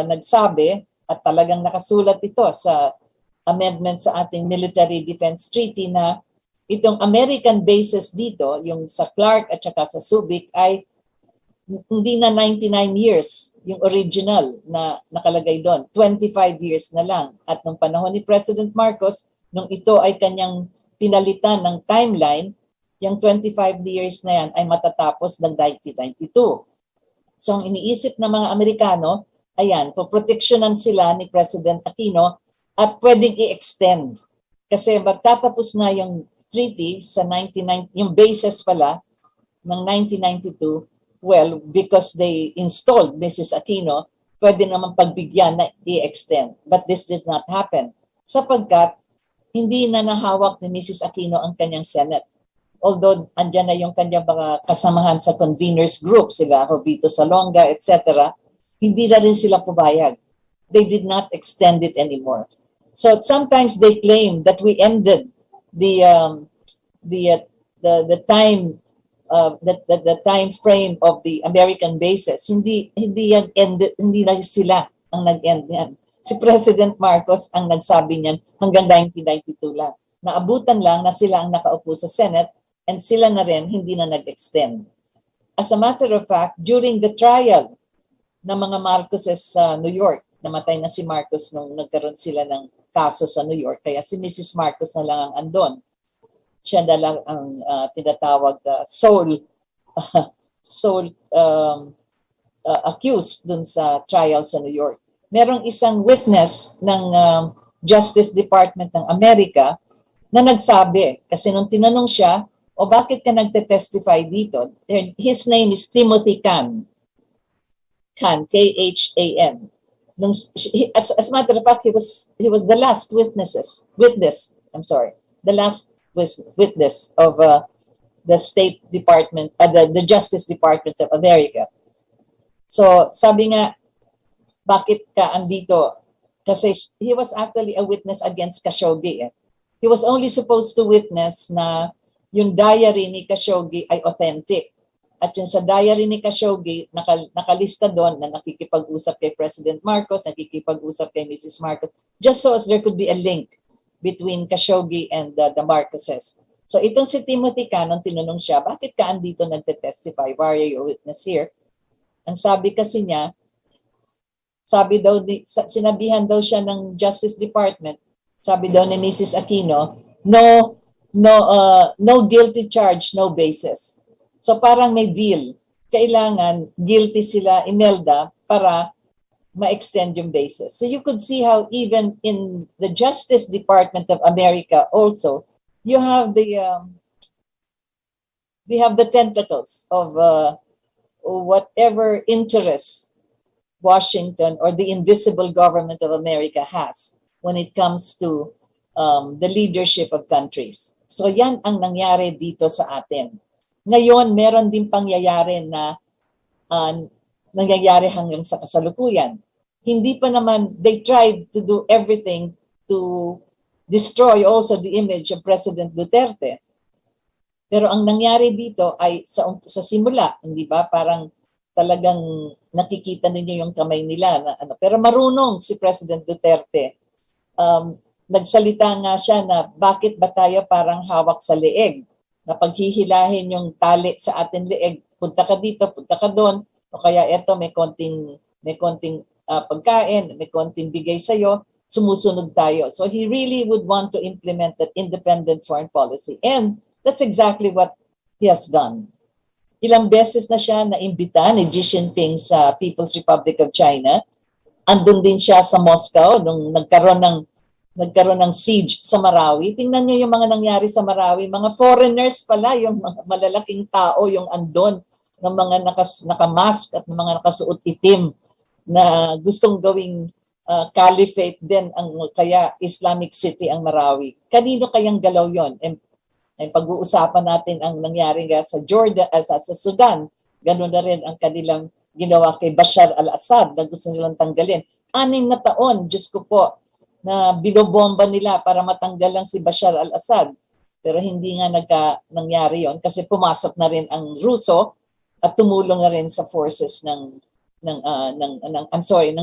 nagsabi at talagang nakasulat ito sa amendment sa ating Military Defense Treaty na itong American bases dito, yung sa Clark at saka sa Subic, ay hindi na 99 years yung original na nakalagay doon. 25 years na lang. At nung panahon ni President Marcos, nung ito ay kanyang pinalitan ng timeline, yung 25 years na yan ay matatapos ng 1992. So ang iniisip ng mga Amerikano, ayan, poproteksyonan sila ni President Aquino at pwedeng i-extend. Kasi magtatapos na yung treaty sa 1990, yung basis pala ng 1992, well, because they installed Mrs. Aquino, pwede naman pagbigyan na i-extend. But this does not happen. Sapagkat hindi na nahawak ni Mrs. Aquino ang kanyang Senate. Although andyan na yung kanyang mga kasamahan sa conveners group, sila Robito Salonga, etc., hindi na rin sila pumayag. They did not extend it anymore. So sometimes they claim that we ended the time the time frame of the American bases. Hindi yan ended, hindi lang sila ang nag-end yan. Si President Marcos ang nagsabi niyan hanggang 1992 lang. Naabutan lang na sila ang nakaupo sa Senate and sila na rin hindi na nag-extend. As a matter of fact, during the trial ng mga Marcoses sa New York, namatay na si Marcos nung nagkaroon sila ng kaso sa New York, kaya si Mrs. Marcos na lang ang andon. Siya na lang ang tinatawag sole accused dun sa trial sa New York. Merong isang witness ng Justice Department ng Amerika na nagsabi, kasi nung tinanong siya, o bakit ka nagte-testify dito? His name is Timothy Can. Can, K-H-A-N. As a matter of fact, he was the last witness, the last witness of the State Department, the Justice Department of America. So sabi nga, bakit ka andito? Kasi he was actually a witness against Khashoggi. He was only supposed to witness na yung diary ni Khashoggi ay authentic. At yung sa diary ni Khashoggi, nakalista doon na nakikipag-usap kay President Marcos, nakikipag-usap kay Mrs. Marcos, just so as there could be a link between Khashoggi and the Marcoses. So itong si Timothy Cannon, tinanong siya, bakit ka andito nagte-testify? Why are you a witness here? Ang sabi kasi niya, sinabihan daw siya ng Justice Department, sabi daw ni Mrs. Aquino, no guilty charge, no basis. So parang may deal. Kailangan guilty sila Imelda para ma-extend yung basis. So you could see how even in the Justice Department of America also, you have the tentacles of whatever interests Washington or the invisible government of America has when it comes to the leadership of countries. So yan ang nangyari dito sa atin. Ngayon, meron din pangyayari na nangyayari hanggang sa kasalukuyan. Hindi pa naman, they tried to do everything to destroy also the image of President Duterte. Pero ang nangyari dito ay sa simula, hindi ba? Parang talagang nakikita ninyo yung kamay nila. Pero marunong si President Duterte. Nagsalita nga siya na bakit ba tayo parang hawak sa leeg? Na paghihilahin yung tali sa ating leeg, punta ka dito, punta ka doon, o kaya eto may konting pagkain, may konting bigay sa'yo, sumusunod tayo. So he really would want to implement that independent foreign policy. And that's exactly what he has done. Ilang beses na siya naimbita ni Xi Jinping sa People's Republic of China. Andun din siya sa Moscow nung nagkaroon ng siege sa Marawi. Tingnan niyo yung mga nangyari sa Marawi. Mga foreigners pala, yung mga malalaking tao yung andon ng mga nakamask at ng mga nakasuot itim na gustong gawing caliphate din ang kaya Islamic City ang Marawi. Kanino kayang galaw yon? Ay pag-uusapan natin ang nangyari nga sa Jordan, sa Sudan. Ganoon na rin ang kanilang ginawa kay Bashar al-Assad na gusto nilang tanggalin. 6 na taon, Diyos ko po, na binobomba nila para matanggal lang si Bashar al-Assad. Pero hindi nga nangyari yon kasi pumasok na rin ang Ruso at tumulong na rin sa forces ng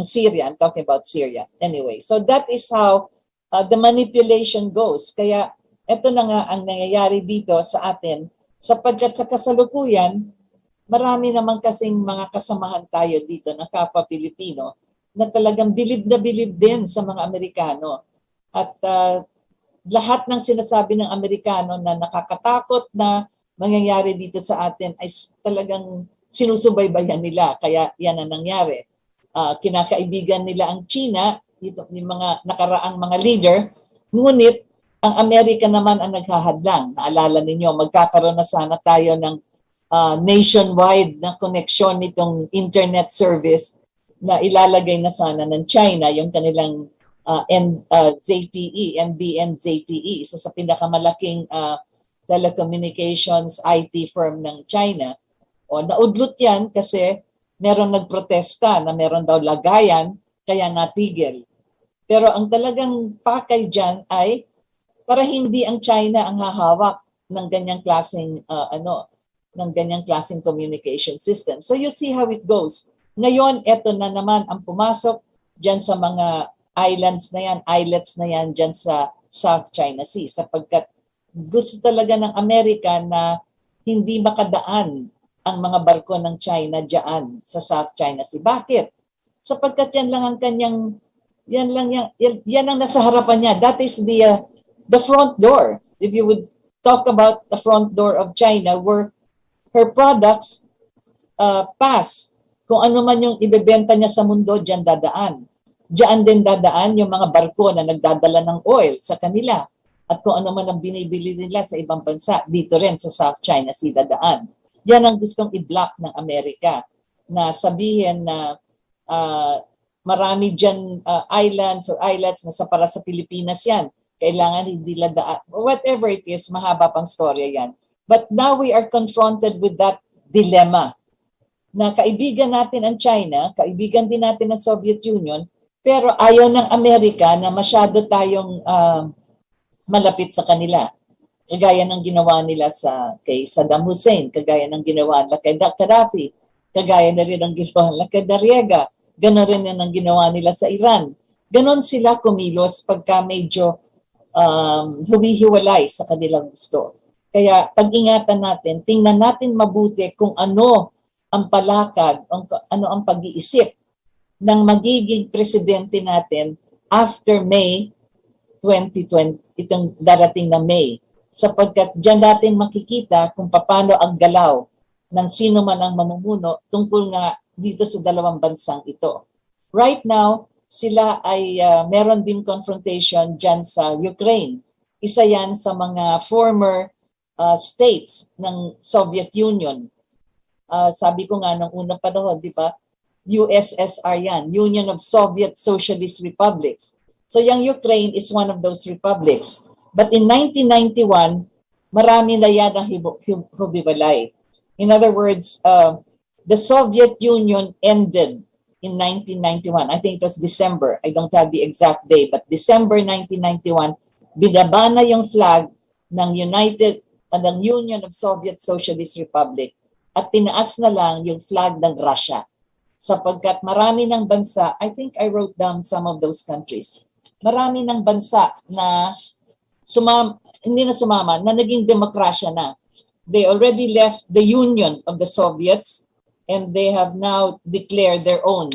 Syria. I'm talking about Syria. Anyway, so that is how the manipulation goes. Kaya ito na nga ang nangyayari dito sa atin sapagkat sa kasalukuyan, marami naman kasing mga kasamahan tayo dito na kapwa Pilipino na talagang bilib na bilib din sa mga Amerikano. At lahat ng sinasabi ng Amerikano na nakakatakot na mangyayari dito sa atin ay talagang sinusubaybayan nila. Kaya yan ang nangyari. Kinakaibigan nila ang China, dito, yung mga nakaraang mga leader, ngunit ang Amerika naman ang naghahadlang. Naalala ninyo, magkakaroon na sana tayo ng nationwide na connection nitong internet service na ilalagay na sana ng China, yung kanilang ZTE, NBN ZTE, isa sa pinakamalaking telecommunications IT firm ng China. O naudlot yan kasi meron nagprotesta na meron daw lagayan, kaya natigil. Pero ang talagang pakay dyan ay para hindi ang China ang hahawak ng ganyang klaseng communication system. So you see how it goes. Ngayon, eto na naman ang pumasok diyan sa mga islets na yan diyan sa South China Sea sapagkat gusto talaga ng Amerika na hindi makadaan ang mga barko ng China diyan sa South China Sea. Bakit? Sapagkat yan lang ang kanyang yan ang nasa harapan niya. That is the front door. If you would talk about the front door of China where her products pass. Kung ano man yung ibebenta niya sa mundo, diyan dadaan. Diyan din dadaan yung mga barko na nagdadala ng oil sa kanila. At kung ano man ang binibili nila sa ibang bansa, dito rin sa South China Sea dadaan. Yan ang gustong i-block ng Amerika na sabihin na marami dyan islands or islets na para sa Pilipinas yan. Kailangan hindi ladaan. Whatever it is, mahaba pang storya yan. But now we are confronted with that dilemma na kaibigan natin ang China, kaibigan din natin ang Soviet Union, pero ayaw ng Amerika na masyado tayong malapit sa kanila. Kagaya ng ginawa nila kay Saddam Hussein, kagaya ng ginawa nila kay Gaddafi, kagaya na rin ang ginawa nila kay Noriega, gano'n rin ang ginawa nila sa Iran. Ganon sila kumilos pagka medyo humihiwalay sa kanilang gusto. Kaya pag-ingatan natin, tingnan natin mabuti kung ano ang palakad, ano ang pag-iisip ng magiging presidente natin after May 2020, itong darating na May. Sapagkat dyan natin makikita kung paano ang galaw ng sino man ang mamumuno tungkol nga dito sa dalawang bansang ito. Right now, sila ay meron din confrontation dyan sa Ukraine. Isa yan sa mga former states ng Soviet Union. Sabi ko nga nung unang panahon, di ba? USSR yan, Union of Soviet Socialist Republics. So yung Ukraine is one of those republics. But in 1991, marami na yan ang humiwalay. In other words, the Soviet Union ended in 1991. I think it was December. I don't have the exact day, but December 1991, binaba na yung flag ng ng Union of Soviet Socialist Republic at tinaas na lang yung flag ng Russia. Sapagkat marami ng bansa, I think I wrote down some of those countries, marami ng bansa na hindi na sumama, na naging demokrasya na. They already left the Union of the Soviets and they have now declared their own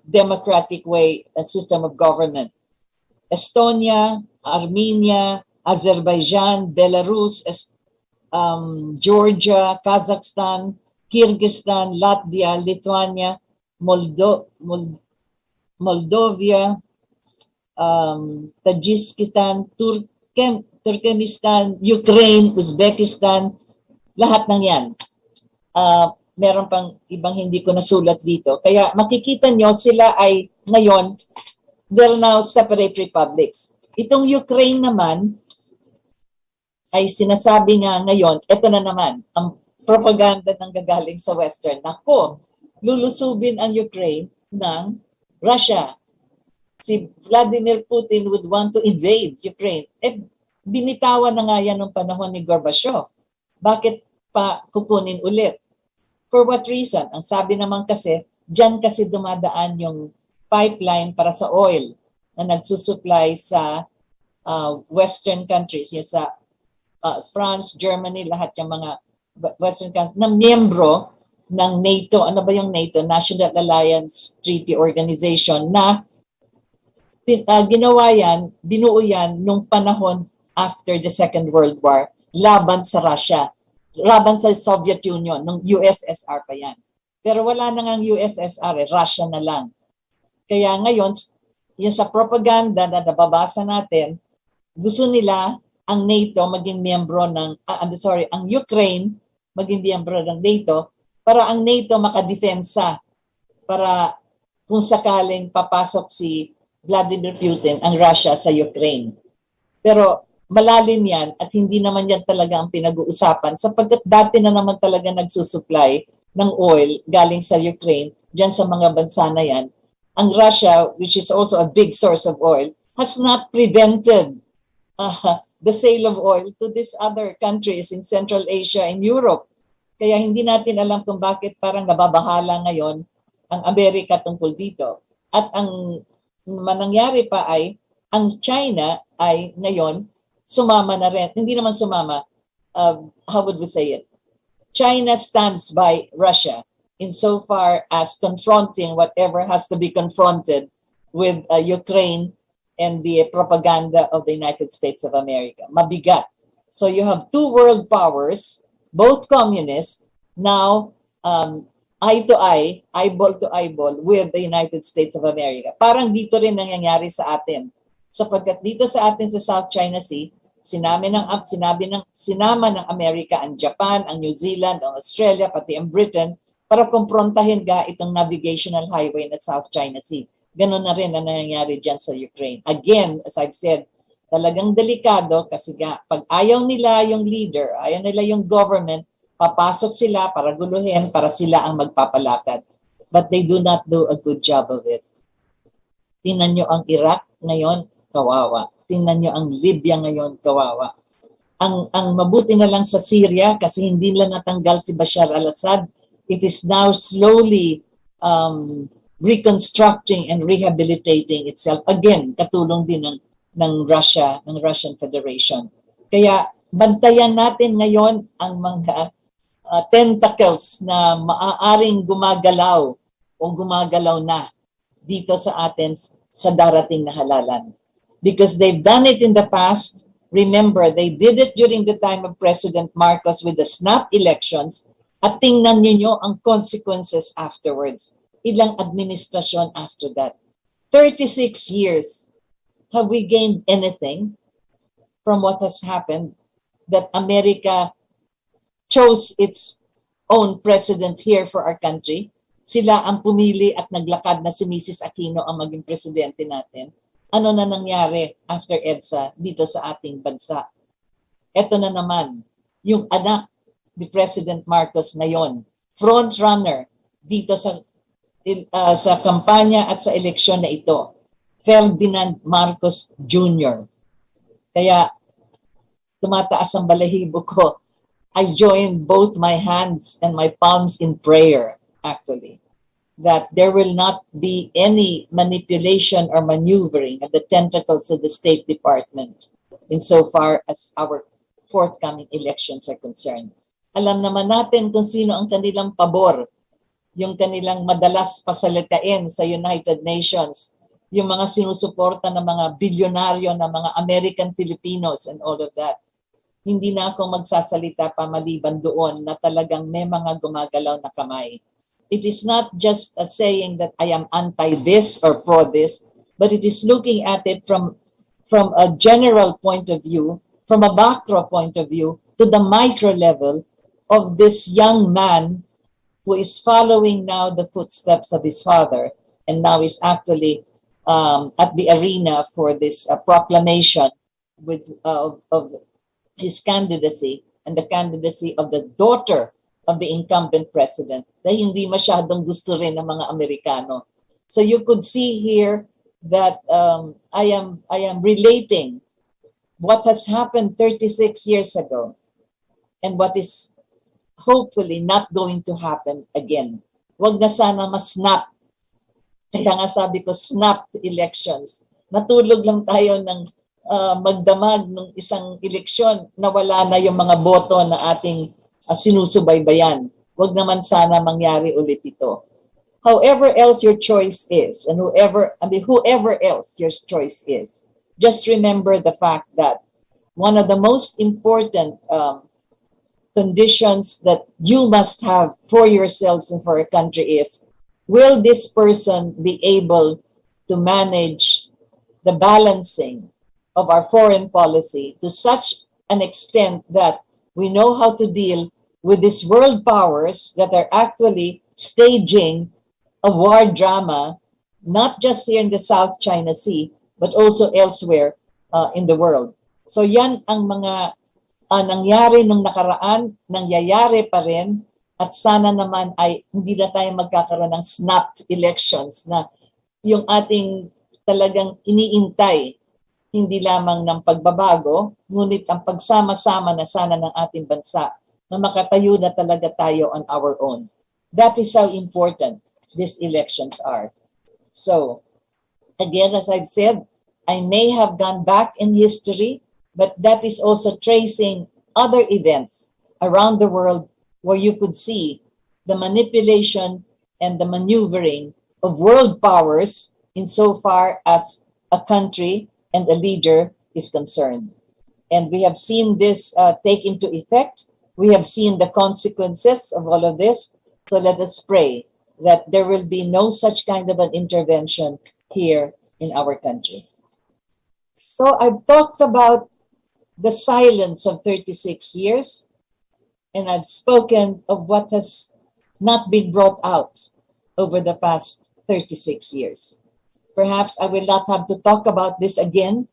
democratic way and system of government. Estonia, Armenia, Azerbaijan, Belarus, Georgia, Kazakhstan, Kyrgyzstan, Latvia, Lithuania, Moldovia, Tajikistan, Turkmenistan, Ukraine, Uzbekistan, lahat ng yan. Meron pang ibang hindi ko nasulat dito. Kaya makikita nyo sila ay ngayon, they're now separate republics. Itong Ukraine naman ay sinasabi nga ngayon, ito na naman, ang propaganda ng gagaling sa Western. Nako, lulusubin ang Ukraine ng Russia. Si Vladimir Putin would want to invade Ukraine. Binitawan na nga yan noong panahon ni Gorbachev. Bakit pa kukunin ulit? For what reason? Ang sabi naman kasi, dyan kasi dumadaan yung pipeline para sa oil na nagsusupply sa Western countries, yung sa France, Germany, lahat yung mga Western countries na miyembro ng NATO. Ano ba yung NATO? National Alliance Treaty Organization na ginawa yan, binuo yan nung panahon after the Second World War laban sa Russia. Laban sa Soviet Union, nung USSR pa yan. Pero wala na nga USSR, Russia na lang. Kaya ngayon, yung sa propaganda na nababasa natin, gusto nila ang NATO maging miyembro ng, ang Ukraine maging miyembro ng NATO para ang NATO makadepensa para kung sakaling papasok si Vladimir Putin, ang Russia sa Ukraine. Pero malalim yan at hindi naman yan talaga ang pinag-uusapan sapagkat dati na naman talaga nagsusupply ng oil galing sa Ukraine, dyan sa mga bansa na yan. Ang Russia, which is also a big source of oil, has not prevented the sale of oil to these other countries in Central Asia and Europe. Kaya hindi natin alam kung bakit parang nababahala ngayon ang Amerika tungkol dito. At ang manangyari pa ay, ang China ay ngayon, sumama na rin. Hindi naman sumama. How would we say it? China stands by Russia insofar as confronting whatever has to be confronted with Ukraine and the propaganda of the United States of America. Mabigat. So you have two world powers, both communist, now eye to eye, eyeball to eyeball with the United States of America. Parang dito rin nangyayari sa atin. Sapagkat dito sa atin sa South China Sea, sinama ng Amerika ang Japan, ang New Zealand, ang Australia, pati ang Britain para kumprontahin itong navigational highway na South China Sea. Ganon na rin ang nangyayari dyan sa Ukraine. Again, as I've said, talagang delikado kasi pag ayaw nila yung leader, ayaw nila yung government, papasok sila para guluhin, para sila ang magpapalakad. But they do not do a good job of it. Tingnan nyo ang Iraq ngayon, kawawa. Tingnan nyo ang Libya ngayon, kawawa. Ang mabuti na lang sa Syria kasi hindi nila natanggal si Bashar al-Assad. It is now slowly reconstructing and rehabilitating itself. Again, katulong din ng Russia, ng Russian Federation. Kaya bantayan natin ngayon ang mga tentacles na maaaring gumagalaw o gumagalaw na dito sa atin sa darating na halalan. Because they've done it in the past. Remember, they did it during the time of President Marcos with the snap elections at tingnan niyo ang consequences afterwards. Ilang administrasyon after that. 36 years. Have we gained anything from what has happened? That America chose its own president here for our country. Sila ang pumili at naglakad na si Mrs. Aquino ang maging presidente natin. Ano na nangyari after EDSA dito sa ating bansa? Ito na naman, yung anak ni President Marcos ngayon, front runner dito sa kampanya at sa eleksyon na ito, Ferdinand Marcos Jr. Kaya tumataas ang balahibo ko. I join both my hands and my palms in prayer, actually, that there will not be any manipulation or maneuvering of the tentacles of the State Department insofar as our forthcoming elections are concerned. Alam naman natin kung sino ang kanilang pabor yung kanilang madalas pasalitain sa United Nations, yung mga sinusuporta ng mga bilyonaryo ng mga American Filipinos and all of that. Hindi na ako magsasalita pa maliban doon na talagang may mga gumagalaw na kamay. It is not just a saying that I am anti-this or pro-this, but it is looking at it from a general point of view, from a macro point of view, to the micro level of this young man who is following now the footsteps of his father and now is actually at the arena for this proclamation of his candidacy and the candidacy of the daughter of the incumbent president na hindi masyadong gusto rin ng mga Amerikano. So you could see here that I am relating what has happened 36 years ago and what is hopefully not going to happen again. Wag na sana mas-snap. Kaya nga sabi ko, snapped elections. Natulog lang tayo ng magdamag ng isang eleksyon na wala na yung mga boto na ating sinusubaybayan. Wag naman sana mangyari ulit ito. However else your choice is, and whoever else your choice is, just remember the fact that one of the most important conditions that you must have for yourselves and for your country is, will this person be able to manage the balancing of our foreign policy to such an extent that we know how to deal with these world powers that are actually staging a war drama, not just here in the South China Sea, but also elsewhere in the world. So yan ang mga nangyari nung nakaraan, nangyayari pa rin, at sana naman ay hindi na tayo magkakaroon ng snapped elections na yung ating talagang iniintay, hindi lamang ng pagbabago, ngunit ang pagsama-sama na sana ng ating bansa na makatayo na talaga tayo on our own. That is how important these elections are. So, again, as I've said, I may have gone back in history, but that is also tracing other events around the world where you could see the manipulation and the maneuvering of world powers insofar as a country and a leader is concerned. And we have seen this take into effect. We have seen the consequences of all of this. So let us pray that there will be no such kind of an intervention here in our country. So I've talked about the silence of 36 years, and I've spoken of what has not been brought out over the past 36 years. Perhaps I will not have to talk about this again,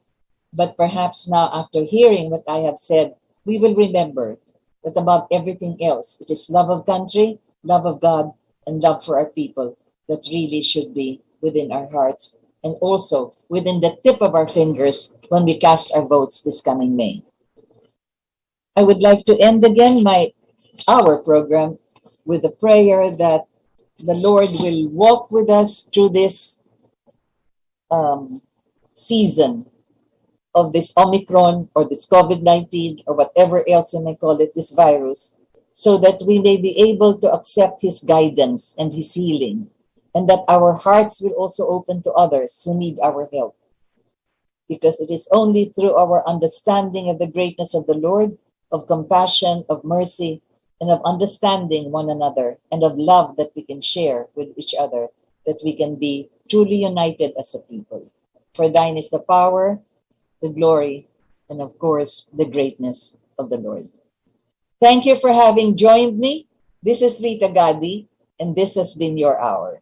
but perhaps now after hearing what I have said, we will remember that above everything else, it is love of country, love of God, and love for our people that really should be within our hearts and also within the tip of our fingers when we cast our votes this coming May. I would like to end again our program with a prayer that the Lord will walk with us through this season of this Omicron or this COVID-19 or whatever else you may call it, this virus, so that we may be able to accept His guidance and His healing, and that our hearts will also open to others who need our help. Because it is only through our understanding of the greatness of the Lord, of compassion, of mercy, and of understanding one another, and of love that we can share with each other, that we can be truly united as a people. For thine is the power, the glory, and of course, the greatness of the Lord. Thank you for having joined me. This is Rita Gadi, and this has been your hour.